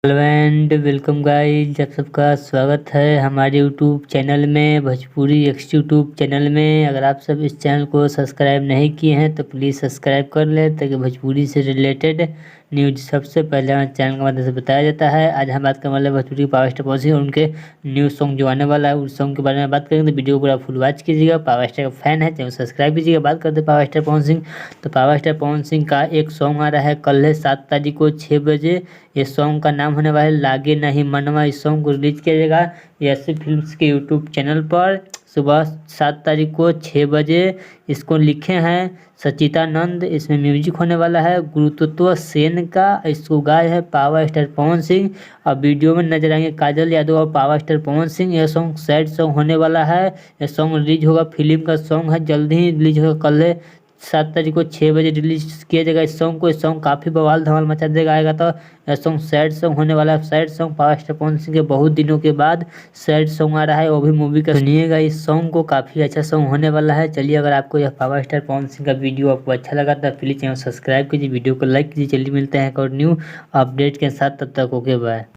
Hello and welcome guys, आप सबका स्वागत है हमारे यूट्यूब चैनल में, भोजपुरी एक्स यूट्यूब चैनल में। अगर आप सब इस चैनल को सब्सक्राइब नहीं किए हैं तो प्लीज़ सब्सक्राइब कर लें ताकि भोजपुरी से रिलेटेड न्यूज सबसे पहले हमारे चैनल के माध्यम से बताया जाता है। आज हम बात करने वाले भोजपुरी पावर स्टार पवन सिंह और उनके न्यू सॉन्ग जो आने वाला है उस सॉन्ग के बारे में बात करेंगे, तो वीडियो को पूरा फुल वॉच कीजिएगा। पावर स्टार का फैन है चैनल सब्सक्राइब कीजिएगा। बात करते हैं पावर स्टार पवन सिंह, तो पावर स्टार पवन सिंह का एक सॉन्ग आ रहा है कल है 7 तारीख को 6 बजे। ये सॉन्ग का नाम होने वाला है लागे नहीं मनवा। इस सॉन्ग को रिलीज किया जाएगा यस फिल्म्स के यूट्यूब चैनल पर सुबह 7 तारीख को 6 बजे। इसको लिखे हैं सचितानंद। इसमें म्यूजिक होने वाला है गुरुतत्व सेन का। इसको गाए है पावर स्टार पवन सिंह और वीडियो में नजर आएंगे काजल यादव और पावर स्टार पवन सिंह। यह सॉन्ग सैड सॉन्ग होने वाला है। यह सॉन्ग रिलीज होगा, फिल्म का सॉन्ग है, जल्दी ही रिलीज होगा। कल है 7 तारीख को 6 बजे रिलीज किया जाएगा इस सॉन्ग को। इस सॉन्ग काफ़ी बवाल धमाल मचा देगा आएगा। तो यह सॉन्ग सैड सॉन्ग होने वाला है। Sad song power star Pawan Singh के बहुत दिनों के बाद सैड सॉन्ग आ रहा है, वो भी मूवी का। सुनिएगा इस सॉन्ग को, काफ़ी अच्छा सॉन्ग होने वाला है। चलिए, अगर आपको यह पावर स्टार पवन सिंह का वीडियो आपको अच्छा लगा तो प्लीज़ चैनल सब्सक्राइब कीजिए, वीडियो को लाइक कीजिए। चलिए मिलते हैं एक और न्यू अपडेट के साथ, तब तक ओके बाय।